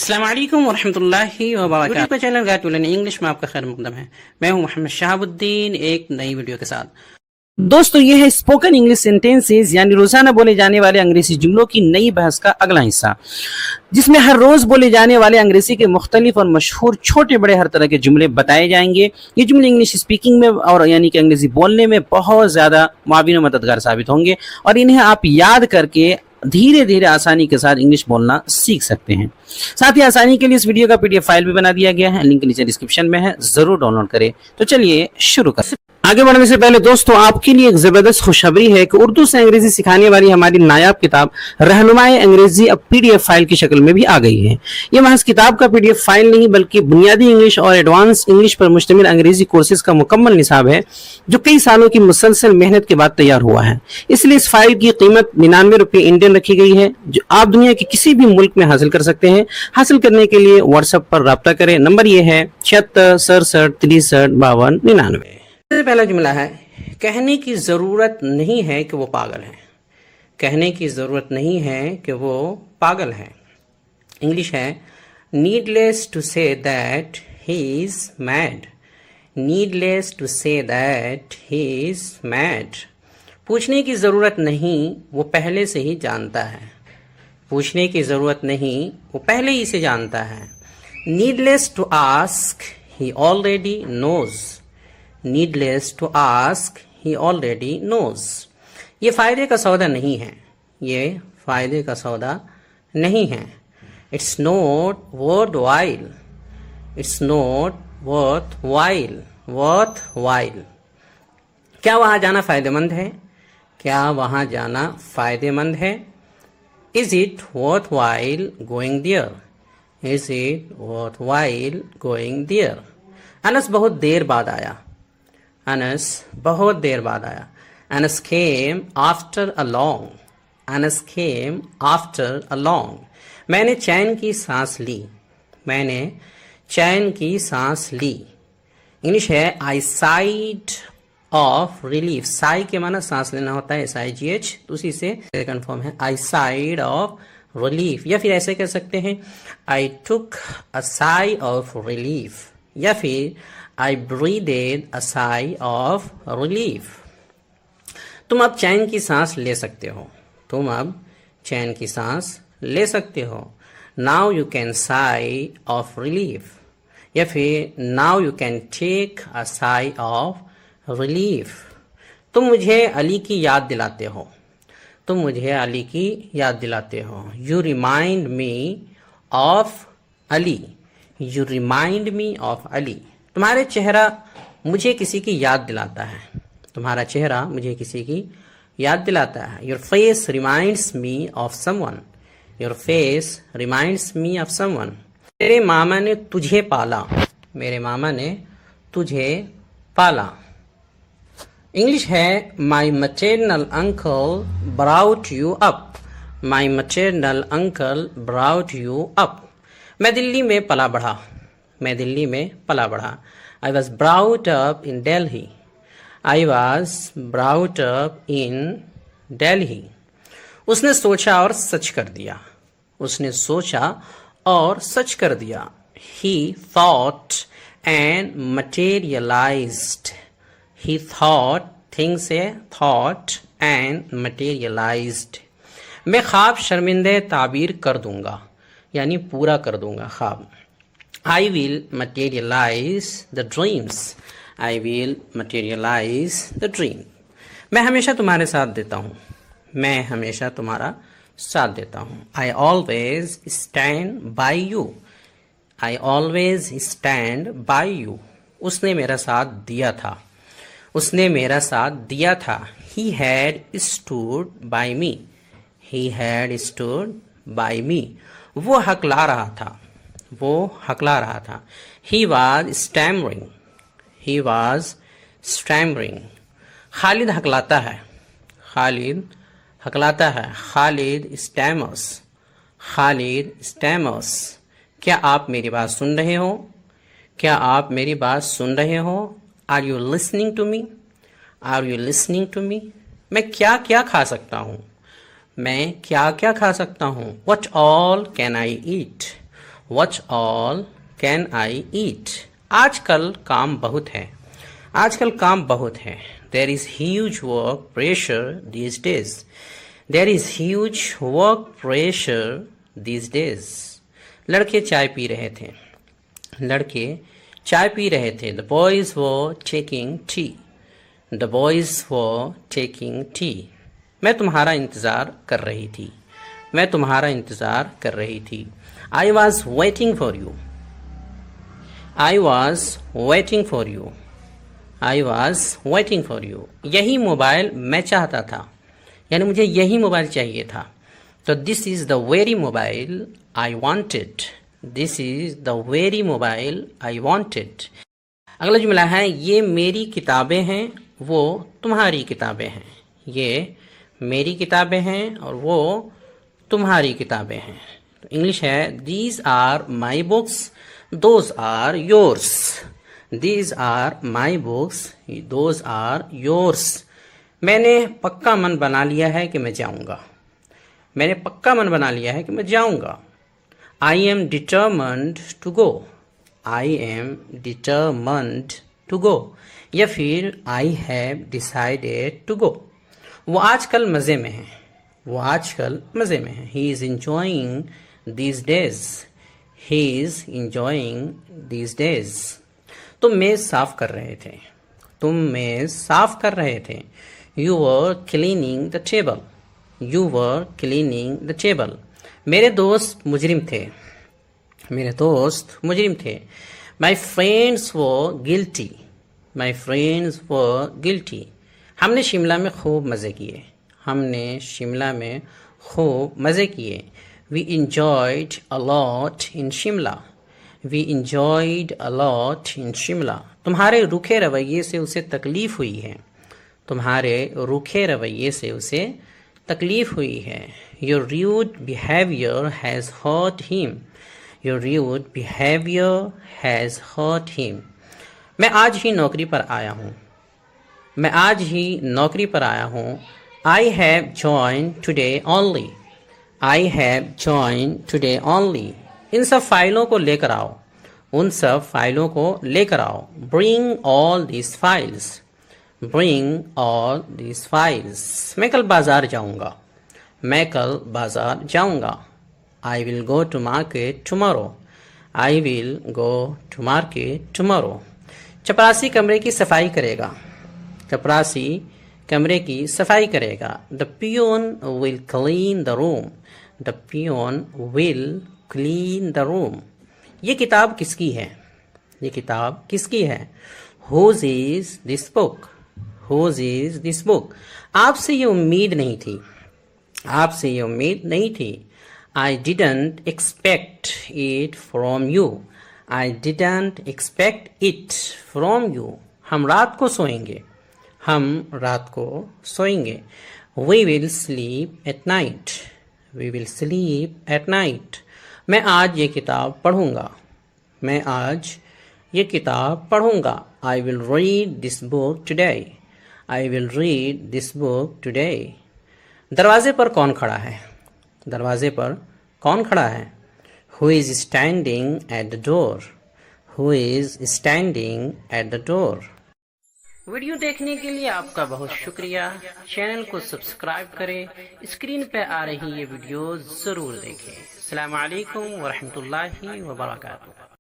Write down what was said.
अस्सलाम वालेकुम वरहमतुल्लाहि वबरकातुहू। YouTube channel guide to learning English में आपका खैर मकदम है। मैं हूं मोहम्मद शहाबुद्दीन, एक नई वीडियो के साथ। दोस्तों, ये है स्पोकन इंग्लिश सेंटेंसेस यानी रोजाना बोले जाने वाले अंग्रेजी जुमलों की नई बहस का अगला हिस्सा, जिसमें हर रोज बोले जाने वाले अंग्रेजी के मुख्तलिफ और मशहूर छोटे बड़े हर तरह के जुमले बताए जाएंगे। ये जुमले इंग्लिश स्पीकिंग में और यानी कि अंग्रेजी बोलने में बहुत ज्यादा मुआविन और मददगार साबित होंगे और इन्हें आप याद करके धीरे धीरे आसानी के साथ इंग्लिश बोलना सीख सकते हैं। साथ ही आसानी के लिए इस वीडियो का पीडीएफ फाइल भी बना दिया गया है, लिंक नीचे डिस्क्रिप्शन में है, जरूर डाउनलोड करें। तो चलिए शुरू करें। आगे बढ़ने से पहले दोस्तों, आपके लिए एक जबरदस्त खुशखबरी है कि उर्दू से अंग्रेजी सिखाने वाली हमारी नायाब किताब रहनुमाए अंग्रेजी अब पीडीएफ फाइल की शक्ल में भी आ गई है। ये महज किताब का पीडीएफ फाइल नहीं बल्कि बुनियादी इंग्लिश और एडवांस इंग्लिश पर मुश्तमिल अंग्रेजी कोर्सेज का मुकम्मल निसाब है, जो कई सालों की मुसलसल मेहनत के बाद तैयार हुआ है। इसलिए इस फाइल की कीमत 99 रुपये इंडियन रखी गई है, जो आप दुनिया के किसी भी मुल्क में हासिल कर सकते हैं। हासिल करने के लिए व्हाट्सएप पर राब्ता करें। नंबर ये है 76 67 63 52 99। सबसे पहला जुमला है, कहने की जरूरत नहीं है कि वो पागल है। कहने की जरूरत नहीं है कि वो पागल है। इंग्लिश है, needless to say that he is mad. Needless to say that he is mad. पूछने की जरूरत नहीं, वो पहले से ही जानता है। पूछने की जरूरत नहीं, वो पहले ही से जानता है। Needless to ask, he already knows. Needless to ask, he already knows. ये फायदे का सौदा नहीं है। ये फायदे का सौदा नहीं है। It's not worthwhile. It's not worthwhile. Worthwhile. क्या वहां जाना फायदेमंद है? क्या वहां जाना फायदेमंद है? Is it worthwhile going there? Is it worthwhile going there? Anas बहुत देर बाद आया। अनस बहुत देर बाद आया। Anas came after a long. Anas came after a long. मैंने चैन की सांस ली। मैंने चैन की सांस ली। इंग्लिश है, I sighed of relief. Sai के माना सांस लेना होता है, SIGH, तो उसी से सेकंड फॉर्म है I sighed of relief। या फिर ऐसे कह सकते हैं I took a sigh of relief, या फिर I breathed a sigh of relief। तुम अब चैन की सांस ले सकते हो। तुम अब चैन की सांस ले सकते हो। Now you can sigh of relief, या फिर Now you can take a sigh of relief। तुम मुझे अली की याद दिलाते हो। तुम मुझे अली की याद दिलाते हो। You remind me of Ali। You remind me of Ali। तुम्हारे चेहरा मुझे किसी की याद दिलाता है। तुम्हारा चेहरा मुझे किसी की याद दिलाता है। Your face reminds me of someone। Your face reminds me of someone। मेरे मामा ने तुझे पाला। मेरे मामा ने तुझे पाला। इंग्लिश है, My maternal uncle brought you up। My maternal uncle brought you up। मैं दिल्ली में पला बढ़ा। मैं दिल्ली में पला बढ़ा। I was brought up in Delhi। I was brought up in Delhi। उसने सोचा और सच कर दिया। उसने सोचा और सच कर दिया। He thought and materialized। He thought, think से thought and materialized। मैं ख्वाब शर्मिंदे ताबीर कर दूंगा, यानी पूरा कर दूंगा ख्वाब। I will materialize the dreams। I will materialize the dream। मैं हमेशा तुम्हारे साथ देता हूँ। मैं हमेशा तुम्हारा साथ देता हूँ। I always stand by you। I always stand by you। उसने मेरा साथ दिया था। उसने मेरा साथ दिया था। He had stood by me। He had stood by me। वो हकला रहा था। वो हकला रहा था। He was stammering। He was stammering। Khalid हकलाता है। खालिद हकलाता है। खालिद stammers। खालिद stammers। क्या आप मेरी बात सुन रहे हो? क्या आप मेरी बात सुन रहे हो? Are you listening to me? Are you listening to me? मैं क्या क्या खा सकता हूँ? मैं क्या क्या खा सकता हूँ? What all can I eat? What all can I eat? आजकल काम बहुत है. आजकल काम बहुत है. There is huge work pressure these days. There is huge work pressure these days. लड़के चाय पी रहे थे. लड़के चाय पी रहे थे. The boys were taking tea. The boys were taking tea. मैं तुम्हारा इंतज़ार कर रही थी. मैं तुम्हारा इंतज़ार कर रही थी. I was waiting for you. I was waiting for you. I was waiting for you. यही मोबाइल मैं चाहता था, यानी मुझे यही मोबाइल चाहिए था. तो this is the very mobile I wanted. This is the very mobile I wanted. अगला जुमला है, ये मेरी किताबें हैं, वो तुम्हारी किताबें हैं. ये मेरी किताबें हैं और वो तुम्हारी किताबें हैं. तो इंग्लिश है, These are my books. Those are yours. These are my books. Those are yours. मैंने पक्का मन बना लिया है कि मैं जाऊंगा. मैंने पक्का मन बना लिया है कि मैं जाऊंगा. I am determined to go. I am determined to go. या फिर I have decided to go. वो आजकल मज़े में है. वो आजकल मज़े में है. He is enjoying these days. He is enjoying these days. तुम मेज़ साफ कर रहे थे. तुम मेज़ साफ कर रहे थे. You were cleaning the table. You were cleaning the table. मेरे दोस्त मुजरिम थे. मेरे दोस्त मुजरिम थे. My friends were guilty. My friends were guilty. हमने शिमला में खूब मज़े किए. हमने शिमला में खूब मज़े किए. We enjoyed a lot in Shimla. We enjoyed a lot in Shimla. तुम्हारे रूखे रवैये से उसे तकलीफ हुई है. तुम्हारे रूखे रवैये से उसे तकलीफ हुई है. Your rude behavior has hurt him. Your rude behavior has hurt him. मैं आज ही नौकरी पर आया हूँ. मैं आज ही नौकरी पर आया हूँ. I have joined today only. I have joined today only. इन सब फाइलों को लेकर आओ. उन सब फाइलों को लेकर आओ. Bring all these files. Bring all these files. मैं कल बाजार जाऊंगा. मैं कल बाजार जाऊंगा. I will go to market tomorrow. I will go to market tomorrow. चपरासी कमरे की सफाई करेगा. चपरासी कमरे की सफाई करेगा. The peon will clean the room. The peon will clean the room. ये किताब किसकी है? ये किताब किसकी है? Whose is this book? Whose is this book? आपसे ये उम्मीद नहीं थी. आपसे ये उम्मीद नहीं थी. I didn't expect it from you. I didn't expect it from you. हम रात को सोएंगे. हम रात को सोएंगे. We will sleep at night. We will sleep at night. मैं आज ये किताब पढ़ूंगा. मैं आज ये किताब पढ़ूंगा. I will read this book today. I will read this book today. दरवाजे पर कौन खड़ा है? दरवाजे पर कौन खड़ा है? Who is standing at the door? Who is standing at the door? Video देखने के लिए आपका बहुत शुक्रिया. चैनल को सब्सक्राइब करें. स्क्रीन पे आ रही ये वीडियो ज़रूर देखें. अस्सलामु अलैकुम व रहमतुल्लाहि व बरकातुहू.